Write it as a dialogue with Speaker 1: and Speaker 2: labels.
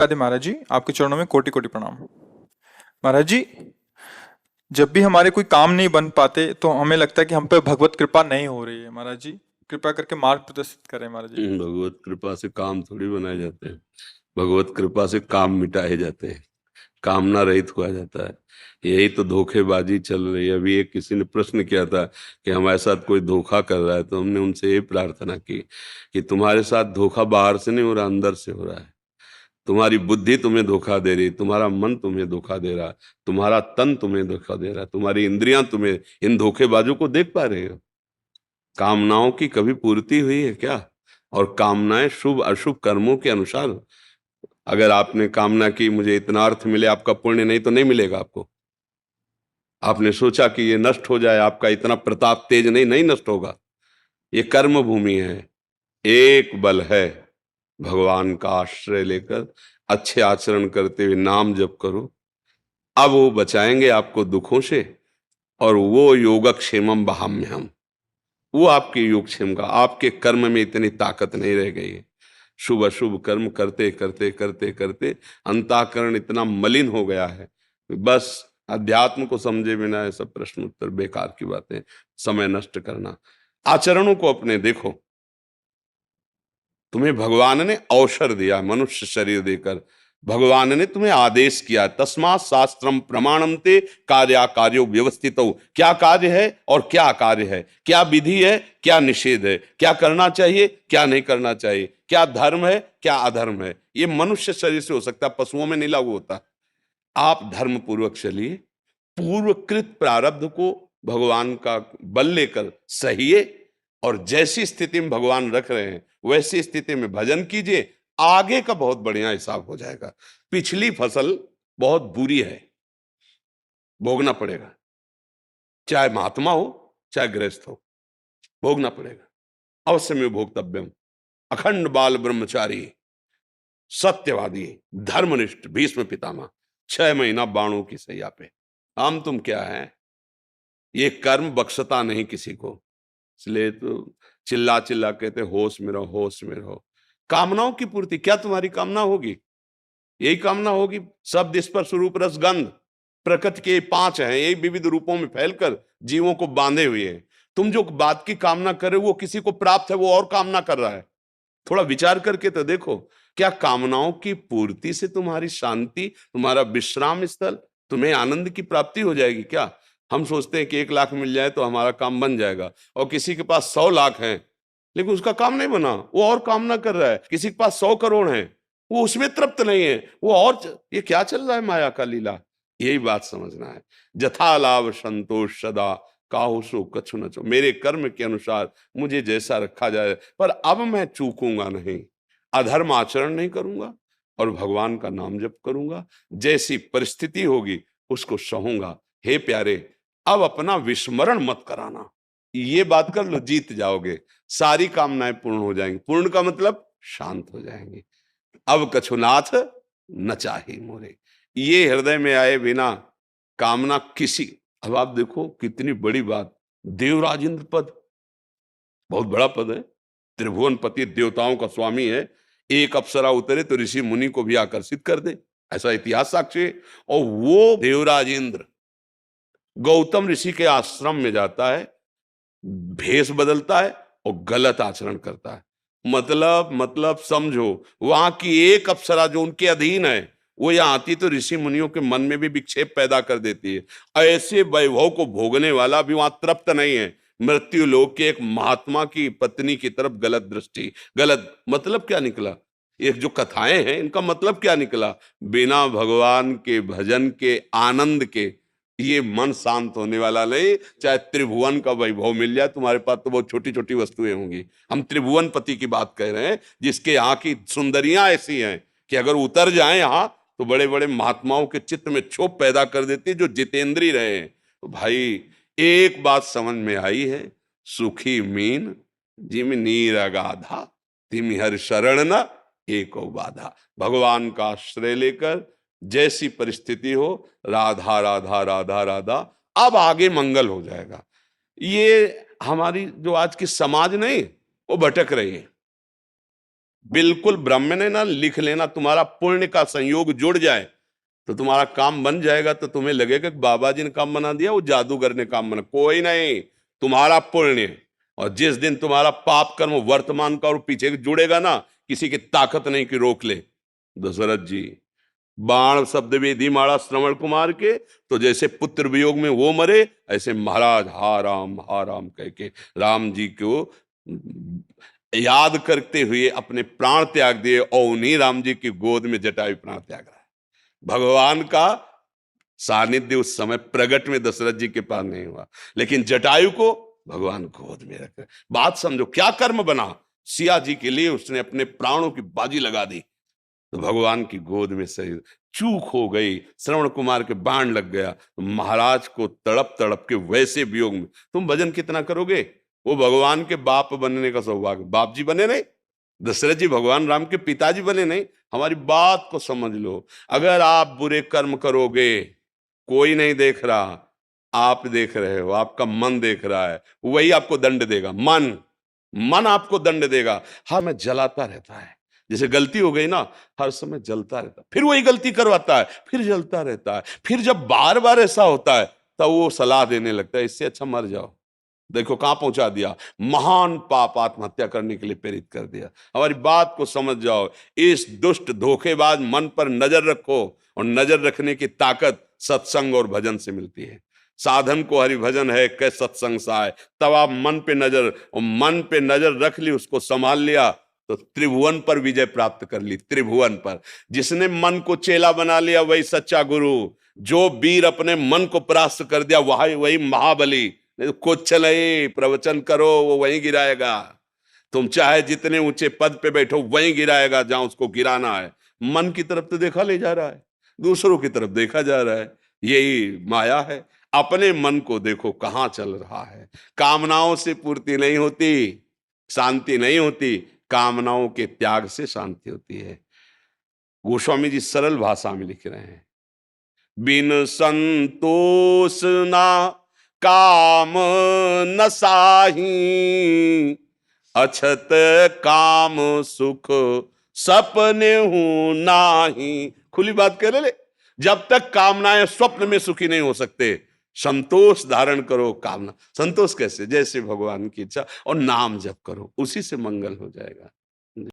Speaker 1: राधे महाराज जी, आपके चरणों में कोटि कोटि प्रणाम। महाराज जी, जब भी हमारे कोई काम नहीं बन पाते तो हमें लगता है कि हम पे भगवत कृपा नहीं हो रही है। महाराज जी, कृपा करके मार्ग प्रदर्शित करें महाराज जी।
Speaker 2: भगवत कृपा से काम थोड़ी बनाए जाते हैं। भगवत कृपा से काम मिटाए जाते हैं, कामना रहित हुआ जाता है। यही तो धोखेबाजी चल रही है। अभी एक किसी ने प्रश्न किया था कि हमारे साथ कोई धोखा कर रहा है, तो हमने उनसे ये प्रार्थना की कि तुम्हारे साथ धोखा बाहर से नहीं हो रहा, अंदर से हो रहा है। तुम्हारी बुद्धि तुम्हें धोखा दे रही, तुम्हारा मन तुम्हें धोखा दे रहा, तुम्हारा तन तुम्हें धोखा दे रहा, तुम्हारी इंद्रियां तुम्हें, इन धोखेबाजों को देख पा रहे हो? कामनाओं की कभी पूर्ति हुई है क्या? और कामनाएं शुभ अशुभ कर्मों के अनुसार। अगर आपने कामना की मुझे इतना अर्थ मिले, आपका पुण्य नहीं तो नहीं मिलेगा आपको। आपने सोचा कि ये नष्ट हो जाए, आपका इतना प्रताप तेज नहीं, नहीं नष्ट होगा। ये कर्म भूमि है। एक बल है, भगवान का आश्रय लेकर अच्छे आचरण करते हुए नाम जप करो। अब वो बचाएंगे आपको दुखों से, और वो योगक्षेमम वहाम्यहम्, वो आपके योगक्षेम का, आपके कर्म में इतनी ताकत नहीं रह गई है। शुभ अशुभ कर्म करते करते करते करते अंतःकरण इतना मलिन हो गया है, बस अध्यात्म को समझे बिना ये सब प्रश्न उत्तर बेकार की बातें, समय नष्ट करना। आचरणों को अपने देखो। तुम्हें भगवान ने अवसर दिया, मनुष्य शरीर देकर। भगवान ने तुम्हें आदेश किया, तस्मात् शास्त्रम प्रमाणम ते कार्या कार्यो व्यवस्थितो। क्या कार्य है और क्या कार्य है, क्या विधि है क्या निषेध है, क्या करना चाहिए क्या नहीं करना चाहिए, क्या धर्म है क्या अधर्म है। ये मनुष्य शरीर से हो सकता है, पशुओं में नहीं लागू होता। आप धर्म पूर्वक चलिए, पूर्वकृत प्रारब्ध को भगवान का बल लेकर सहिए, और जैसी स्थिति में भगवान रख रहे हैं वैसी स्थिति में भजन कीजिए। आगे का बहुत बढ़िया हिसाब हो जाएगा। पिछली फसल बहुत बुरी है, भोगना पड़ेगा। चाहे महात्मा हो चाहे गृहस्थ हो, भोगना पड़ेगा। अवश्य में भोक्तव्यम। अखंड बाल ब्रह्मचारी, सत्यवादी, धर्मनिष्ठ भीष्म पितामह 6 महीना बाणों की सैया पे। हम तुम क्या है? ये कर्म बख्शता नहीं किसी को, इसलिए तो चिल्ला चिल्ला कहते होश में रहो, होश में रहो। कामनाओं की पूर्ति, क्या तुम्हारी कामना होगी? यही कामना होगी, शब्द स्पर्श रूप रस गंध, प्रकृति के 5 हैं, यही विविध रूपों में फैलकर जीवों को बांधे हुए हैं। तुम जो बात की कामना कर रहे हो वो किसी को प्राप्त है, वो और कामना कर रहा है। थोड़ा विचार करके तो देखो, क्या कामनाओं की पूर्ति से तुम्हारी शांति, तुम्हारा विश्राम स्थल, तुम्हें आनंद की प्राप्ति हो जाएगी क्या? हम सोचते हैं कि 1 लाख मिल जाए तो हमारा काम बन जाएगा, और किसी के पास 100 लाख है लेकिन उसका काम नहीं बना, वो और कामना कर रहा है। किसी के पास 100 करोड़ है, वो उसमें तृप्त नहीं है, वो और ये क्या चल रहा है माया का लीला। यही बात समझना है। जथा लाभ संतोष सदा, काहू सो कछु न चो। मेरे कर्म के अनुसार मुझे जैसा रखा जाए, पर अब मैं चूकूंगा नहीं, अधर्म आचरण नहीं करूंगा, और भगवान का नाम जप करूंगा। जैसी परिस्थिति होगी उसको सहूंगा। हे प्यारे, अब अपना विस्मरण मत कराना। ये बात कर लो, जीत जाओगे, सारी कामनाएं पूर्ण हो जाएंगी। पूर्ण का मतलब शांत हो जाएंगे। अब कछुनाथ न चाहे मोरे, ये हृदय में आए बिना कामना किसी। अब आप देखो कितनी बड़ी बात, देवराज इंद्र पद, बहुत बड़ा पद है। त्रिभुवन पति, देवताओं का स्वामी है। एक अप्सरा उतरे तो ऋषि मुनि को भी आकर्षित कर दे, ऐसा इतिहास साक्षी है। और वो देवराज इंद्र गौतम ऋषि के आश्रम में जाता है, भेष बदलता है और गलत आचरण करता है। मतलब समझो, वहां की एक अप्सरा जो उनके अधीन है, वो यहाँ आती तो ऋषि मुनियों के मन में भी विक्षेप पैदा कर देती है। ऐसे वैभव को भोगने वाला भी वहां तृप्त नहीं है। मृत्यु लोक के एक महात्मा की पत्नी की तरफ गलत दृष्टि, गलत मतलब क्या निकला? ये जो कथाएं हैं इनका मतलब क्या निकला? बिना भगवान के भजन के आनंद के ये मन शांत होने वाला नहीं। चाहे त्रिभुवन का वैभव मिल जाए तुम्हारे पास, तो बहुत छोटी छोटी वस्तुएं होंगी। हम त्रिभुवन पति की बात कह रहे हैं, जिसके यहाँ की सुंदरियां ऐसी हैं कि अगर उतर जाएं यहाँ तो बड़े बड़े महात्माओं के चित्त में क्षोभ पैदा कर देती, जो जितेंद्री रहे हैं। तो भाई एक बात समझ में आई है, सुखी मीन जिम नीर अगाधा, तिम हर शरण न एको बाधा। भगवान का आश्रय लेकर जैसी परिस्थिति हो, राधा राधा राधा राधा, अब आगे मंगल हो जाएगा। ये हमारी जो आज की समाज नहीं, वो भटक रही है। बिल्कुल ब्राह्मण ने ना लिख लेना, तुम्हारा पुण्य का संयोग जुड़ जाए तो तुम्हारा काम बन जाएगा। तो तुम्हें लगेगा कि बाबा जी ने काम बना दिया, वो जादूगर ने काम बना, कोई नहीं, तुम्हारा पुण्य। और जिस दिन तुम्हारा पाप कर्म वर्तमान का और पीछे जुड़ेगा ना, किसी की ताकत नहीं कि रोक ले। दशरथ जी बाण शब्द वेदी मारा श्रवण कुमार के, तो जैसे पुत्र वियोग में वो मरे, ऐसे महाराज हा राम कह के राम जी को याद करते हुए अपने प्राण त्याग दिए, और उन्हीं राम जी की गोद में जटायु प्राण त्याग रहा है। भगवान का सानिध्य उस समय प्रगट में दशरथ जी के पास नहीं हुआ, लेकिन जटायु को भगवान गोद में रख। बात समझो, क्या कर्म बना, सिया जी के लिए उसने अपने प्राणों की बाजी लगा दी, तो भगवान की गोद में शरीर। चूक हो गई, श्रवण कुमार के बाण लग गया, तो महाराज को तड़प तड़प के वैसे वियोग में तुम भजन कितना करोगे। वो भगवान के बाप बनने का सौभाग्य, बाप जी बने नहीं, दशरथ जी भगवान राम के पिताजी बने नहीं। हमारी बात को समझ लो, अगर आप बुरे कर्म करोगे, कोई नहीं देख रहा, आप देख रहे हो, आपका मन देख रहा है, वही आपको दंड देगा। मन मन आपको दंड देगा। हर में जलाता रहता है, जैसे गलती हो गई ना, हर समय जलता रहता है, फिर वही गलती करवाता है, फिर जलता रहता है। फिर जब बार बार ऐसा होता है, तब वो सलाह देने लगता है, इससे अच्छा मर जाओ। देखो कहां पहुंचा दिया, महान पाप आत्महत्या करने के लिए प्रेरित कर दिया। हमारी बात को समझ जाओ, इस दुष्ट धोखेबाज मन पर नजर रखो, और नजर रखने की ताकत सत्संग और भजन से मिलती है। साधन को हरि भजन है कै सत्संग साय, तब आप मन पे नजर, और मन पे नजर रख ली, उसको संभाल लिया, तो त्रिभुवन पर विजय प्राप्त कर ली। त्रिभुवन पर जिसने मन को चेला बना लिया वही सच्चा गुरु। जो वीर अपने मन को परास्त कर दिया वही महाबली। नहीं तो कुछ चले प्रवचन करो, वो वहीं गिराएगा। तुम चाहे जितने ऊंचे पद पे बैठो, वहीं गिराएगा जहां उसको गिराना है। मन की तरफ तो देखा ले जा रहा है, दूसरों की तरफ देखा जा रहा है। यही माया है। अपने मन को देखो कहां चल रहा है। कामनाओं से पूर्ति नहीं होती, शांति नहीं होती, कामनाओं के त्याग से शांति होती है। गोस्वामी जी सरल भाषा में लिख रहे हैं, बिन संतोष ना काम न साही, अछत काम सुख सपने हूं नाही। खुली बात कह रहे, जब तक कामनाएं स्वप्न में सुखी नहीं हो सकते, संतोष धारण करो। कामना संतोष कैसे, जैसे भगवान की इच्छा, और नाम जप करो, उसी से मंगल हो जाएगा।